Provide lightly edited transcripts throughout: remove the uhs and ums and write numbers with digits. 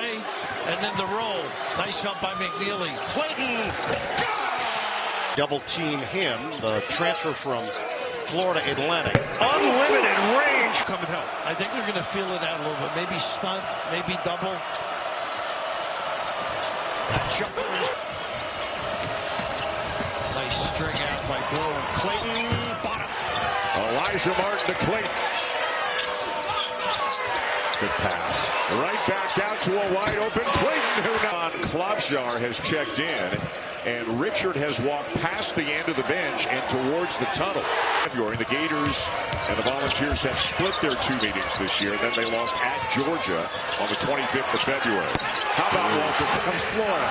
away, and then the roll. Nice help by McNeely. Clayton. Double team him, the transfer from Florida Atlantic. Unlimited range. Come and help. I think they're going to feel it out a little bit. Maybe stunt, maybe double. That jumper is nice string out by Bloom. Clayton, bottom. Elijah Martin to Clayton. Good pass. Right back out to a wide open Clayton, who not. Klobuchar has checked in, and Richard has walked past the end of the bench and towards the tunnel. The Gators and the Volunteers have split their 2 meetings this year. Then they lost at Georgia on the 25th of February. How about Walter? Here comes Florida.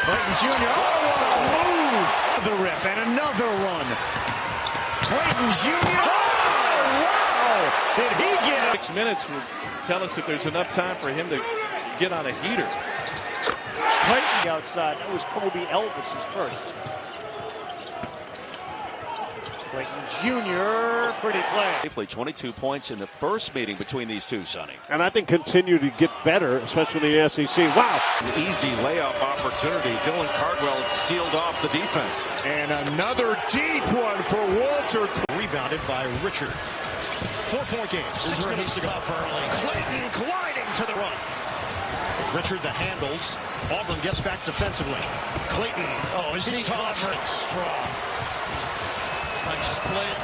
Clayton Jr. Oh, what a move! The rip and another one. Clayton Jr. Did he get it? 6 minutes will tell us if there's enough time for him to get on a heater. Clayton outside. That was Kobe Elvis's first. Clayton Jr. Pretty play. Safely 22 points in the first meeting between these two, Sonny. And I think continue to get better, especially in the SEC. Wow. An easy layup opportunity. Dylan Cardwell sealed off the defense. And another deep one for Walter. Rebounded by Richard. 4-point game. 6 minutes to go. Early. Clayton gliding to the run. Richard the handles. Auburn gets back defensively. Clayton. Oh, isn't he tough? Strong. Nice split.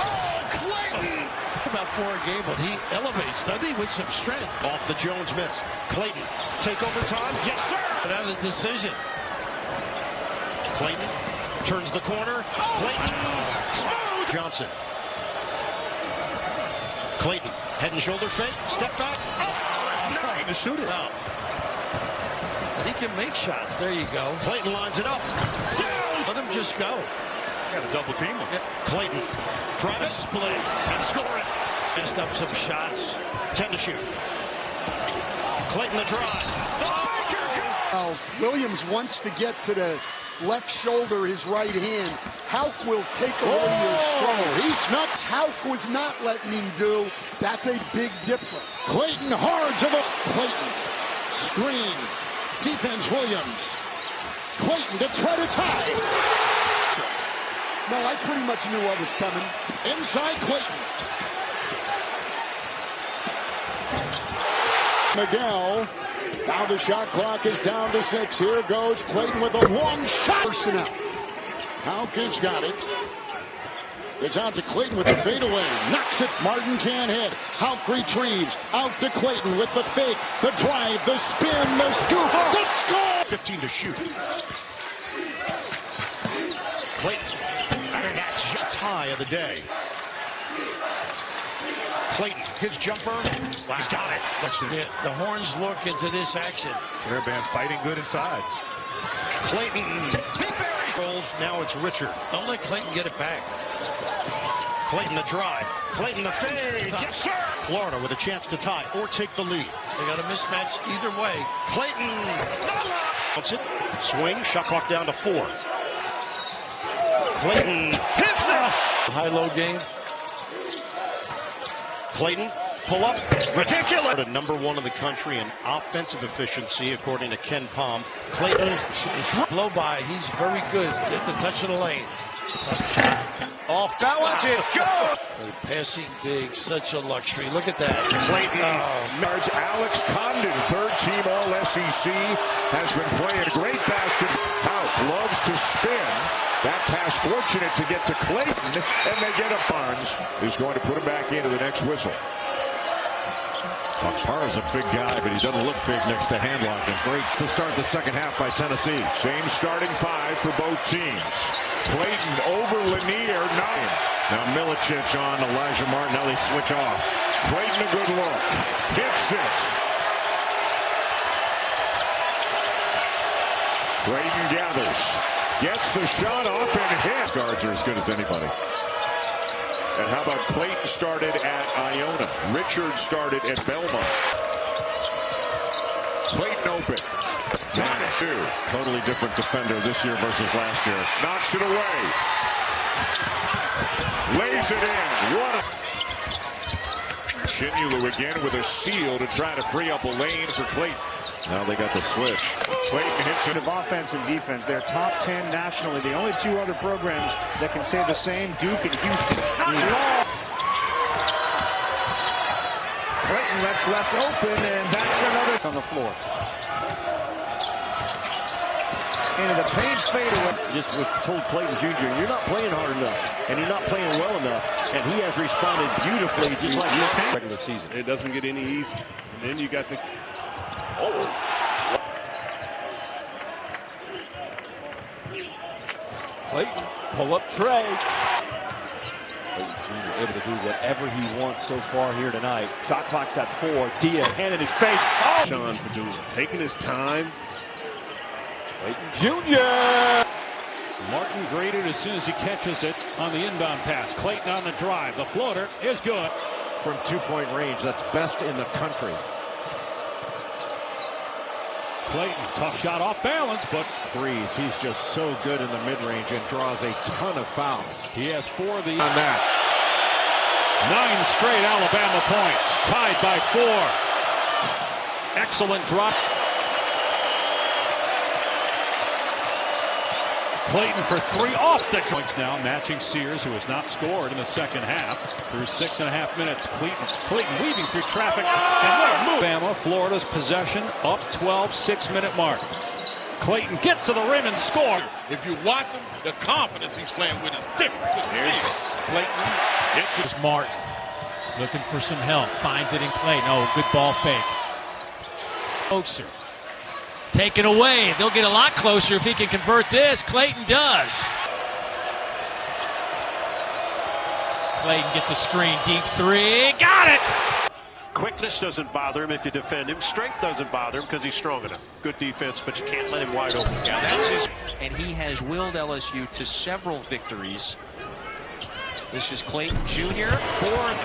Oh, Clayton! About 4 a game, but he elevates, doesn't he, with some strength. Off the Jones miss. Clayton. Take over time. Yes, sir. But out of the decision. Clayton turns the corner. Clayton. Smooth. Johnson. Clayton. Head and shoulder fake. Step back. Oh, that's nice. To shoot it. No. But he can make shots. There you go. Clayton lines it up. Down. Let him just go. Got a double team. Yeah. Clayton. Travis. Split. And score it. Messed up some shots. 10 to shoot. Clayton the drive. Now, Williams wants to get to the left shoulder, his right hand. Houck will take away your stroke. He's not. Houck was not letting him do. That's a big difference. Clayton hard to the Clayton. Screen. Defense Williams. Clayton to try to tie. No, I pretty much knew what was coming. Inside Clayton. Miguel. Now the shot clock is down to 6. Here goes Clayton with a long shot. Personnel. Houck has got it. It's out to Clayton with the fadeaway. Knocks it. Martin can't hit. Houck retrieves. Out to Clayton with the fake. The drive. The spin. The scoop. The score. 15 to shoot. Clayton. And that's tie of the day. Clayton, his jumper. Wow. He's got it. Yeah, the Horns look into this action. Airband fighting good inside. Clayton. Rolls. Now it's Richard. Don't let Clayton get it back. Clayton the drive. Clayton the fade. Yes, sir. Florida with a chance to tie or take the lead. They got a mismatch either way. Clayton. Wants it. Swing. Shot clock down to 4. Clayton hits it. High-low game. Clayton, pull up, ridiculous. Number 1 in the country in offensive efficiency, according to Ken Palm. Clayton, Blow by. He's very good at the touch of the lane. off balance, it goes. Passing big, such a luxury. Look at that. Clayton. Alex Condon, 3rd team All-SEC, has been playing great basketball. Houck loves to spin. That pass fortunate to get to Clayton, and they get a Barnes, who's going to put him back into the next whistle. Barnes is a big guy, but he doesn't look big next to Handlock. And great to start the second half by Tennessee. Same starting 5 for both teams. Clayton over Lanier, 9. Now Milicic on Elijah Martin. Now they switch off. Clayton a good look. Hits it. Clayton gathers. Gets the shot off and hits. Guards are as good as anybody. And how about Clayton started at Iona? Richard started at Belmont. Clayton open. Got it, too. Totally different defender this year versus last year. Knocks it away. Lays it in. What a Chinulu again with a steal to try to free up a lane for Clayton. Now they got the switch. Clayton hits it. Of offense and defense, they're top 10 nationally. The only two other programs that can say the same, Duke and Houston. Clayton lets left open, and that's another on the floor. Into the paint fadeaway. Just was told Clayton Jr., you're not playing hard enough, and you're not playing well enough, and he has responded beautifully, just like your regular season. It doesn't get any easier. And then you got the... Clayton, pull up Trey. Clayton Jr. able to do whatever he wants so far here tonight. Shot clock's at 4. Dia, hand in his face. Oh! Sean Padula taking his time. Clayton Jr. Martin greeted as soon as he catches it on the inbound pass. Clayton on the drive. The floater is good. From 2-point range, that's best in the country. Clayton, tough shot off balance, but Threes, he's just so good in the mid-range and draws a ton of fouls. he has 4 of the On that. 9 straight Alabama points. Tied by 4. Excellent drop. Clayton for 3 off the points now, matching Sears, who has not scored in the second half. Through 6.5 minutes, Clayton weaving through traffic. And what a move. Alabama, Florida's possession, up 12, 6-minute mark. Clayton gets to the rim and score. If you watch him, the confidence he's playing with is different. There's Clayton. It's Martin looking for some help. Finds it in Clayton. Oh, good ball fake. Oakser. Taken away. They'll get a lot closer if he can convert this. Clayton does. Clayton gets a screen. Deep 3. Got it! Quickness doesn't bother him if you defend him. Strength doesn't bother him because he's strong enough. Good defense, but you can't let him wide open. Yeah, that's his. And he has willed LSU to several victories. This is Clayton Jr. 4th.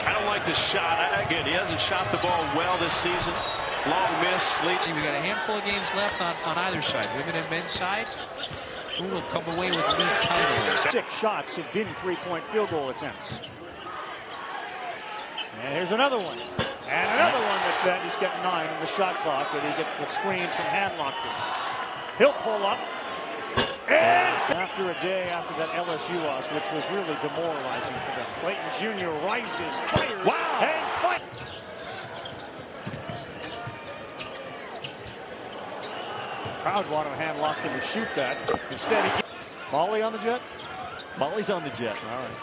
I don't like the shot. Again, he hasn't shot the ball well this season. Long miss. We've got a handful of games left on either side. Women and men's side. Who will come away with the league title? 6 shots have been 3-point field goal attempts. And here's another one. And another one that's he's got 9 on the shot clock, and he gets the screen from Handlockton. He'll pull up. And after a day after that LSU loss, which was really demoralizing for them, Clayton Jr. rises, fires, and fights. Crowd wanted Handlockton to shoot that. Instead, he Molly on the jet? Molly's on the jet. All right.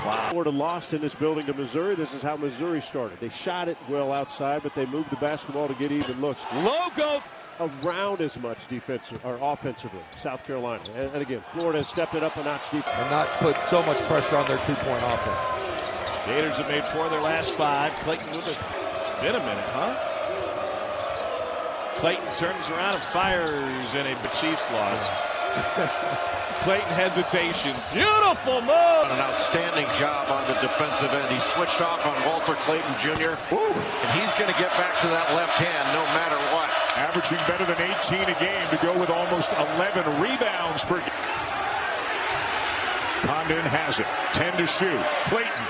Wow. Florida lost in this building to Missouri. This is how Missouri started. They shot it well outside, but they moved the basketball to get even looks. Logo around as much defensive or offensively, South Carolina. And again, Florida has stepped it up a notch deep. And not put so much pressure on their 2-point offense. Gators have made 4 of their last 5. Clayton with it. Been a minute, huh? Clayton turns around and fires in a Chiefs loss. Clayton hesitation. Beautiful move. An outstanding job on the defensive end. He switched off on Walter Clayton Jr. And he's going to get back to that left hand no matter what. Averaging better than 18 a game to go with almost 11 rebounds per game. Condon has it. 10 to shoot. Clayton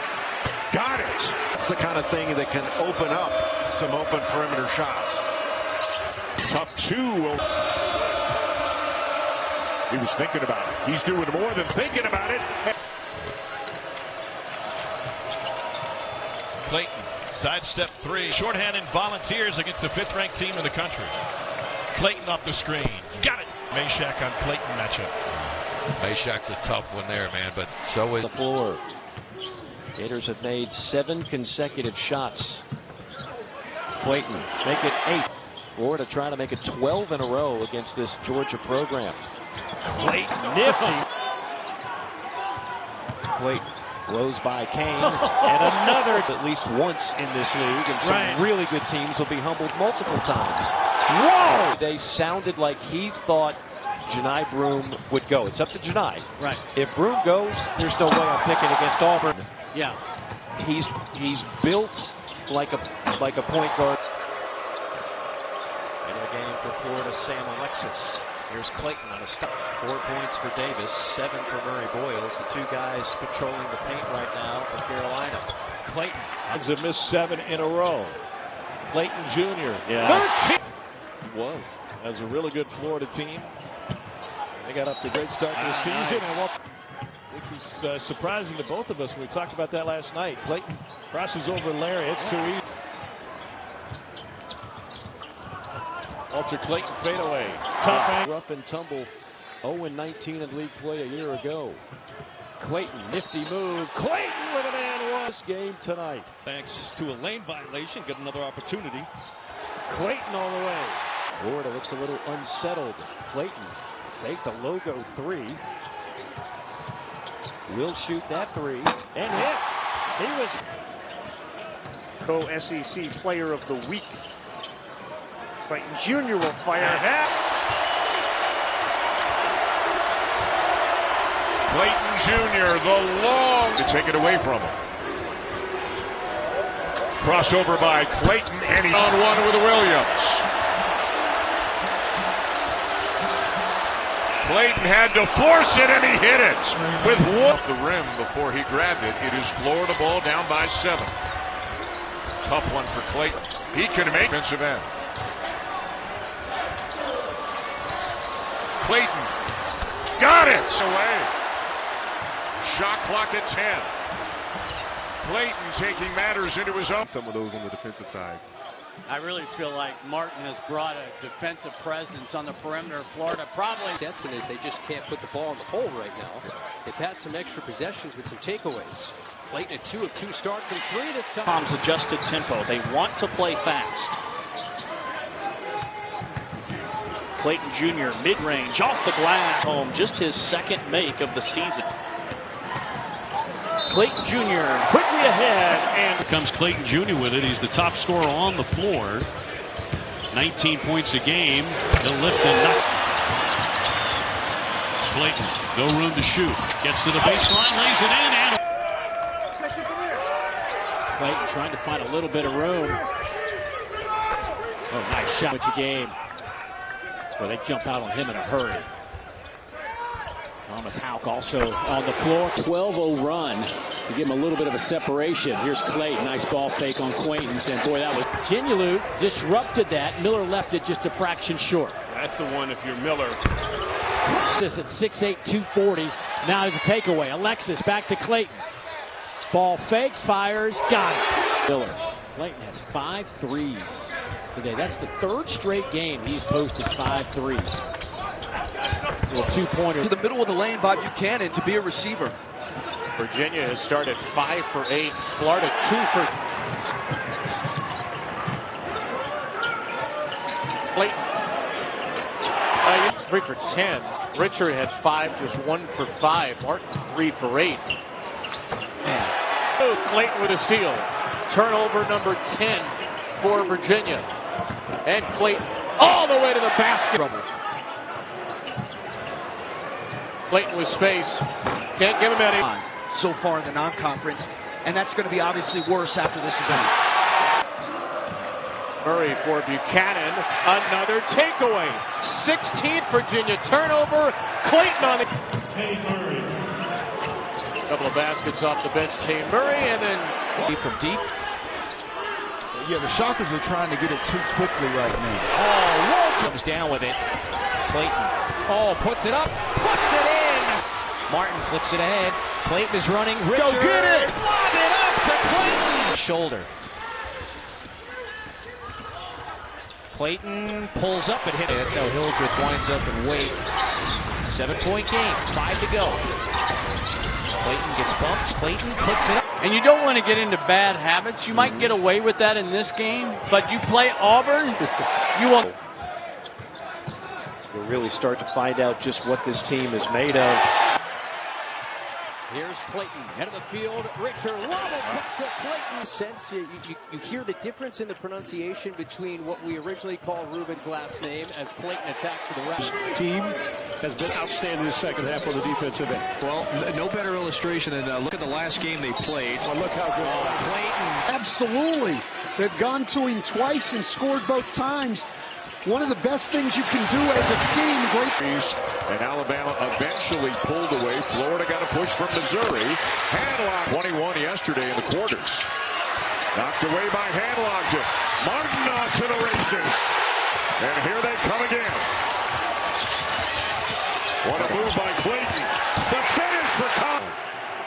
got it. It's the kind of thing that can open up some open perimeter shots. Tough 2. He was thinking about it. He's doing more than thinking about it. Clayton, sidestep 3. Shorthanded Volunteers against the 5th-ranked team in the country. Clayton off the screen. Got it. Meshack on Clayton matchup. Meshack's a tough one there, man, but so is the floor. Gators have made 7 consecutive shots. Clayton make it 8. Florida trying to make it 12 in a row against this Georgia program. Clayton nifty. Clayton rose by Kane. And another at least once in this league. And some really good teams will be humbled multiple times. Whoa! They sounded like he thought Janai Broome would go. It's up to Janai. Right. If Broome goes, there's no way I'm picking against Auburn. Yeah. He's built like a point guard. In the game for Florida, Sam Alexis. Here's Clayton on a stop. 4 points for Davis, 7 for Murray Boyles. The two guys patrolling the paint right now for Carolina. Clayton has missed 7 in a row. Clayton Jr. 13. He was. As a really good Florida team. They got up to a great start to the season. And which was surprising to both of us when we talked about that last night. Clayton crosses over Larry. It's too easy. Walter Clayton fadeaway. Tough rough and tumble. 0-19 in league play a year ago. Clayton, nifty move. Clayton with an and one. This game tonight. Thanks to a lane violation, get another opportunity. Clayton all the way. Florida looks a little unsettled. Clayton faked a logo 3. Will shoot that 3 and hit. He was co-SEC player of the week. Clayton Jr. will fire that. Clayton Jr. the long to take it away from him. Crossover by Clayton and he on one with Williams. Clayton had to force it and he hit it with one off the rim before he grabbed it. It is Florida ball down by 7. Tough one for Clayton. He can make defensive end. Clayton got it away. Shot clock at 10. Clayton taking matters into his own. Some of those on the defensive side. I really feel like Martin has brought a defensive presence on the perimeter of Florida. Probably Jensen is they just can't put the ball in the hole right now. They've had some extra possessions with some takeaways. Clayton at 2 of 2 start from 3 this time. Tom's adjusted tempo. They want to play fast. Clayton Jr. mid-range off the glass. Home, just his second make of the season. Clayton Jr. quickly ahead, and here comes Clayton Jr. with it. He's the top scorer on the floor. 19 points a game. He'll lift and knock. Clayton, no room to shoot. Gets to the baseline, lays it in, and Clayton trying to find a little bit of room. Oh, nice shot. Which game. Well, they jump out on him in a hurry. Thomas Houck also on the floor. 12-0 run to give him a little bit of a separation. Here's Clayton. Nice ball fake on Quaintance. And boy, that was Ginulu disrupted that. Miller left it just a fraction short. That's the one if you're Miller. This at 6'8", 240. Now there's a takeaway. Alexis back to Clayton. Ball fake, fires, got it. Miller. Clayton has 5 threes today. That's the 3rd straight game he's posted 5 threes. Little 2-pointer. To the middle of the lane by Buchanan to be a receiver. Virginia has started 5 for 8. Florida 2 for. Clayton. 3 for 10. Richard had 5, just 1 for 5. Martin 3 for 8. Man. Oh, Clayton with a steal. Turnover number 10 for Virginia. And Clayton all the way to the basket. Clayton with space. Can't give him any. So far in the non-conference. And that's going to be obviously worse after this event. Murray for Buchanan. Another takeaway. 16th Virginia turnover. Clayton on the. Tay Murray. Couple of baskets off the bench. Tay Murray and then from deep. Yeah, the Shockers are trying to get it too quickly right now. Oh, Walter comes down with it. Clayton. Oh, puts it up. Puts it in. Martin flicks it ahead. Clayton is running. Richard. Go get it. Lob it up to Clayton. Shoulder. Clayton pulls up and hits. That's how Hildreth winds up and wait. 7-point game. 5 to go. Clayton gets bumped. Clayton puts it up. And you don't want to get into bad habits. You might get away with that in this game, but you play Auburn, you won't. We'll really start to find out just what this team is made of. Here's Clayton, head of the field. Richard, love it back to Clayton. Sense you hear the difference in the pronunciation between what we originally called Rubin's last name as Clayton attacks to the right. Team has been outstanding in the second half on the defensive end. Well, no better illustration than look at the last game they played. Well, look how good Clayton. Absolutely. They've gone to him twice and scored both times. One of the best things you can do as a team. Great. And Alabama eventually pulled away. Florida got a push from Missouri. Handlock 21 yesterday in the quarters. Knocked away by Handlock. Martin off to the races. And here they come again. What a move by Clayton. The finish for Collins.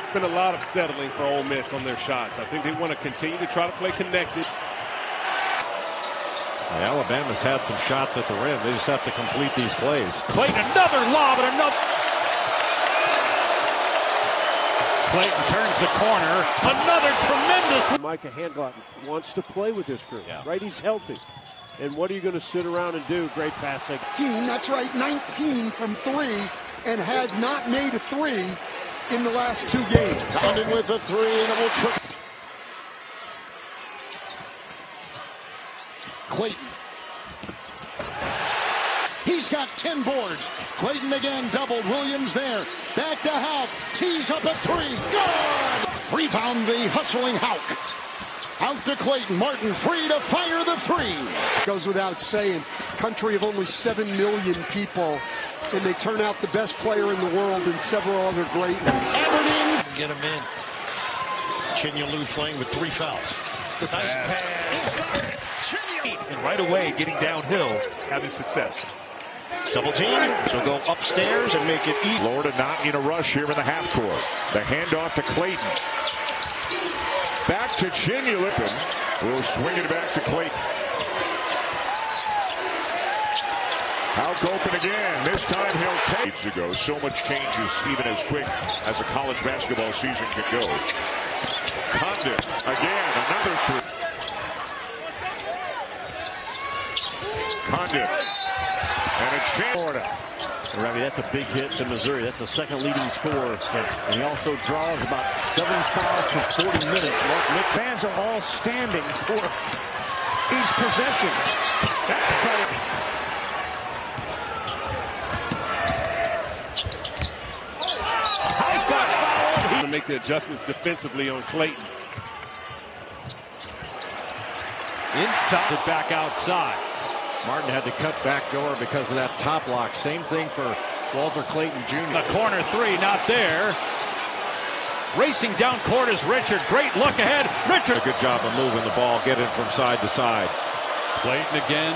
It's been a lot of settling for Ole Miss on their shots. I think they want to continue to try to play connected. Alabama's had some shots at the rim. They just have to complete these plays. Clayton, another lob and another. Clayton turns the corner. Another tremendous. Micah Handlock wants to play with this group, right? He's healthy. And what are you going to sit around and do? Great passing. That's right, 19 from 3, and has not made a 3 in the last 2 games. Condon with the 3, and it will trick. Clayton. He's got 10 boards. Clayton again doubled. Williams there. Back to Houck. Tees up a 3. Good! Rebound the hustling Houck. Out to Clayton. Martin free to fire the 3. Goes without saying, country of only 7 million people, and they turn out the best player in the world and several other great ones. Aberdeen. Get him in. Chinyelu playing with 3 fouls. Nice pass. And right away, getting downhill, having success. Double team, so go upstairs and make it easy. Florida not in a rush here in the half court. The handoff to Clayton. Back to Chinyelu. We'll swing it back to Clayton. Houck open again. This time he'll take. Weeks ago, so much changes even as quick as a college basketball season can go. Condon again, another 3. Condon. And a chance. Florida. Ravi, that's a big hit to Missouri. That's the second leading scorer. And he also draws about 7 fouls for 40 minutes. Fans are all standing for each possession. That's right. He's got fouled. To make the adjustments defensively on Clayton. Inside, back outside. Martin had to cut back door because of that top lock. Same thing for Walter Clayton Jr. The corner 3, not there. Racing down court is Richard. Great look ahead. Richard. A good job of moving the ball, getting from side to side. Clayton again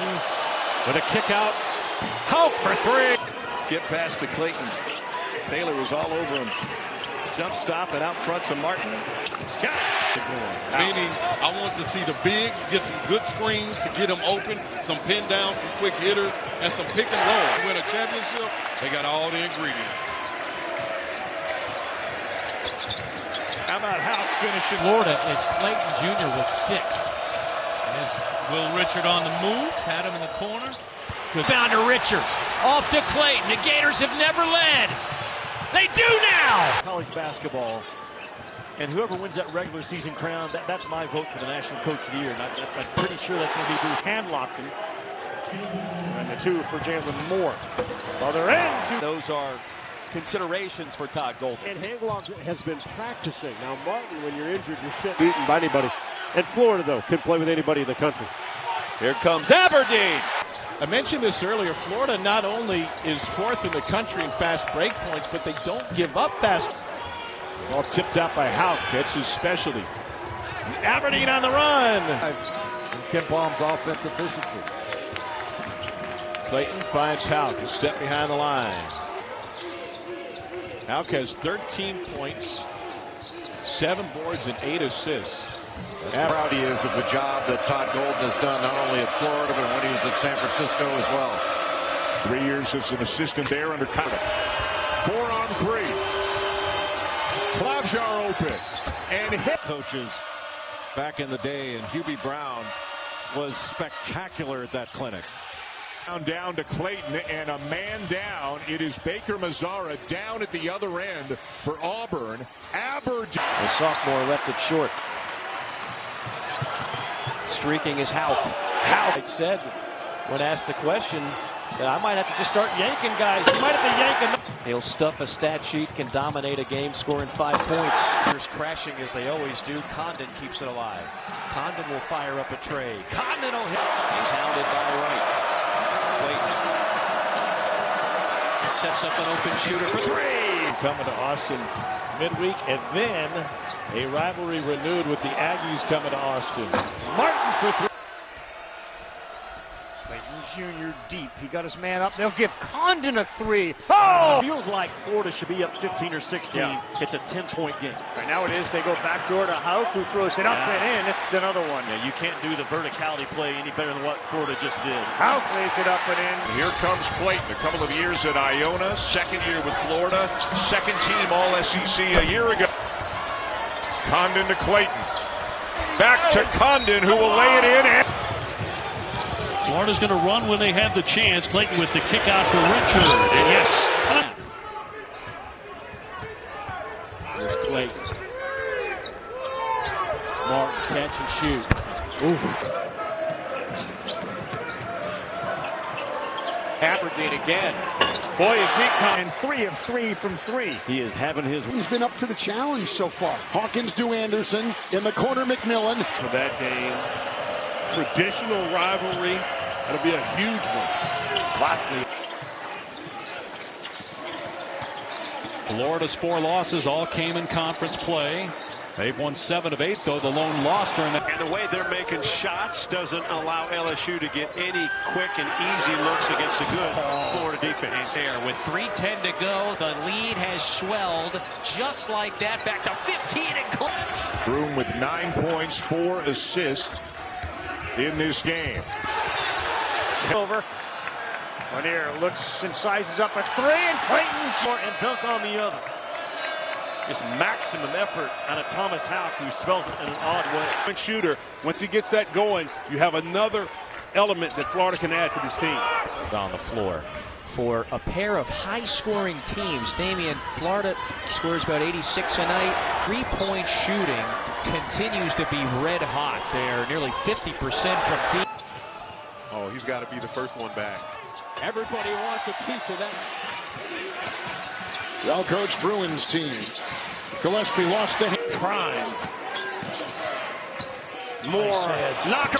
with a kick out. Houck for 3. Skip pass to Clayton. Taylor was all over him. Jump stop and out front to Martin. Got it. Meaning, I want to see the bigs get some good screens to get them open, some pin down, some quick hitters, and some pick and roll. To win a championship, they got all the ingredients. How about Houck finishing? Florida is Clayton Jr. with 6. There's Will Richard on the move. Had him in the corner. Good. Bound to Richard. Off to Clayton. The Gators have never led. They do now! College basketball. And whoever wins that regular season crown, that's my vote for the National Coach of the Year. And I'm pretty sure that's going to be Bruce. Handlocked him. And the 2 for Jalen Moore. Other end. Those are considerations for Todd Golden. And Handlock has been practicing. Now, Martin, when you're injured, you're sitting beaten by anybody. And Florida, though, can play with anybody in the country. Here comes Aberdeen. I mentioned this earlier. Florida not only is 4th in the country in fast break points, but they don't give up fast. Ball tipped out by Houck. That's his specialty. Aberdeen on the run. And Ken Palm's offense efficiency. Clayton finds Houck. A step behind the line. Houck has 13 points, 7 boards, and 8 assists. How proud he is of the job that Todd Golden has done, not only at Florida, but when he was at San Francisco as well. 3 years as an assistant there under Condon. 4 on 3. Klobjar open. And hit. Coaches back in the day, and Hubie Brown was spectacular at that clinic. Down to Clayton, and a man down. It is Baker Mazzara down at the other end for Auburn. Aberdeen. The sophomore left it short. Streaking is Houck. Houck said, when asked the question, said, I might have to just start yanking guys. He might have to yank them. He'll stuff a stat sheet, can dominate a game, scoring 5 points. Here's crashing as they always do. Condon keeps it alive. Condon will fire up a tray. Condon will hit. He's hounded by Wright. Clayton sets up an open shooter for three. Coming to Austin midweek, and then a rivalry renewed with the Aggies coming to Austin. Martin for three. Clayton Jr. deep. He got his man up. They'll give Condon a three. Oh! Feels like Florida should be up 15 or 16. Yeah. It's a 10-point game. Right now it is. They go backdoor to Hauk, who throws it up and in. Another one. Yeah, you can't do the verticality play any better than what Florida just did. Hauk lays it up and in. Here comes Clayton, a couple of years at Iona, second year with Florida, second team All-SEC a year ago. Condon to Clayton. Back to Condon, who will lay it in. Florida's going to run when they have the chance. Clayton with the kick out for Richard. And yes. Here's Clayton. Martin catch and shoot. Ooh. Aberdeen again. Boy, is he coming. 3 of 3 from 3. He is having his. He's been up to the challenge so far. Hawkins to Anderson. In the corner, McMillan. For that game. Traditional rivalry. That'll be a huge one. Florida's 4 losses all came in conference play. They've won 7 of 8, though. The lone loss during that. And the way they're making shots doesn't allow LSU to get any quick and easy looks against the good Florida defense. There with 3:10 to go, the lead has swelled just like that, back to 15 and Broom with 9 points, 4 assists in this game. Over. Lanier looks and sizes up a 3, and Clayton And dunk on the other. Just maximum effort out of Thomas Hauk, who spells it in an odd way. Shooter, once he gets that going, you have another element that Florida can add to this team. On the floor. for a pair of high-scoring teams. Damian, Florida scores about 86 a night. Three-point shooting continues to be red hot. They're nearly 50% from deep. Oh, he's got to be the first one back. Everybody wants a piece of that. Well-coached Bruins team. Gillespie lost the Prime. Moore. Knock him.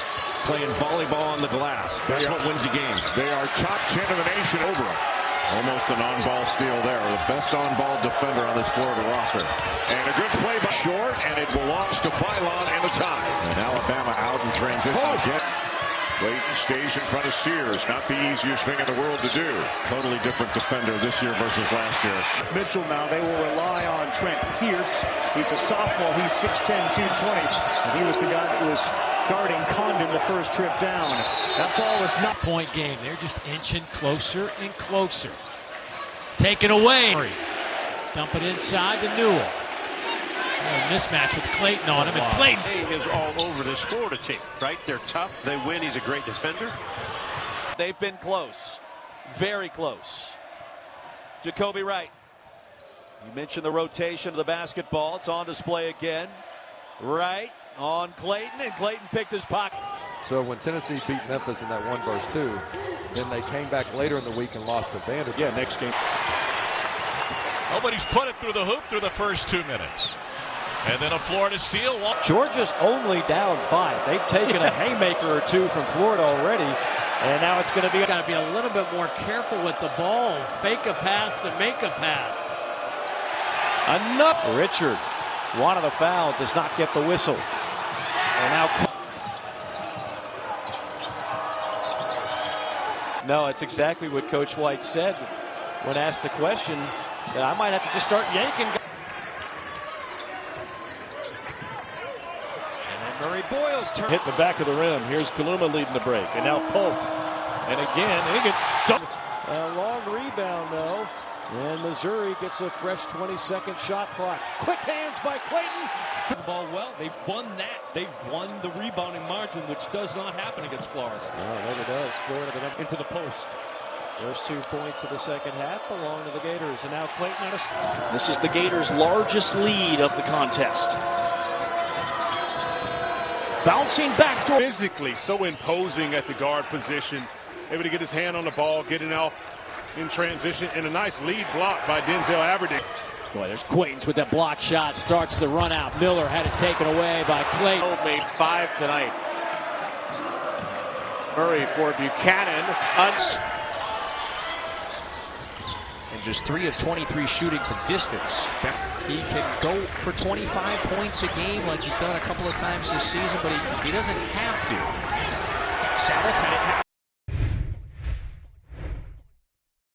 Playing volleyball on the glass. That's what wins you games. They are top 10 in the nation over him. Almost an on-ball steal there. The best on-ball defender on this Florida roster. And a good play by Short, and it belongs to Phylon and the tie. And Alabama out in transition. Clayton stays in front of Sears. Not the easiest thing in the world to do. Totally different defender this year versus last year. Mitchell now, they will rely on Trent Pierce. He's a sophomore. He's 6'10", 220. And he was the guy that was guarding Condon the first trip down. That ball was not point game. They're just inching closer and closer. Taken away. Dump it inside to Newell. Mismatch with Clayton on him, and Clayton is all over this Florida team, right? They're tough. They win. He's a great defender. They've been close. Very close. Jacoby Wright. You mentioned the rotation of the basketball. It's on display again. Wright on Clayton, and Clayton picked his pocket. So when Tennessee beat Memphis in that 1-2, then they came back later in the week and lost to Vanderbilt. Yeah, next game. Nobody's put it through the hoop through the first 2 minutes. And then a Florida steal. Georgia's only down 5. They've taken a haymaker or two from Florida already. And now it's going to be... Got to be a little bit more careful with the ball. Fake a pass to make a pass. Enough. Richard, one of the foul, does not get the whistle. And now... No, it's exactly what Coach White said when asked the question. He said, I might have to just start yanking. Murray Boyle's turn. Hit the back of the rim. Here's Kaluma leading the break. And now Polk. And again, he gets stuck. A long rebound, though. And Missouri gets a fresh 20-second shot clock. Quick hands by Clayton. The ball well. They've won that. They've won the rebounding margin, which does not happen against Florida. No, it never does. Florida into the post. First 2 points of the second half belong to the Gators. And now Clayton out of... This is the Gators' largest lead of the contest. Bouncing back to physically so imposing at the guard position, able to get his hand on the ball, getting off in transition, and a nice lead block by Denzel Aberdeen. Boy, there's Quaintance with that block shot, starts the run out. Miller had it taken away by Clayton. Made 5 tonight. Murray for Buchanan. And just 3 of 23 shooting from distance. He can go for 25 points a game like he's done a couple of times this season, but he doesn't have to. Salas had it.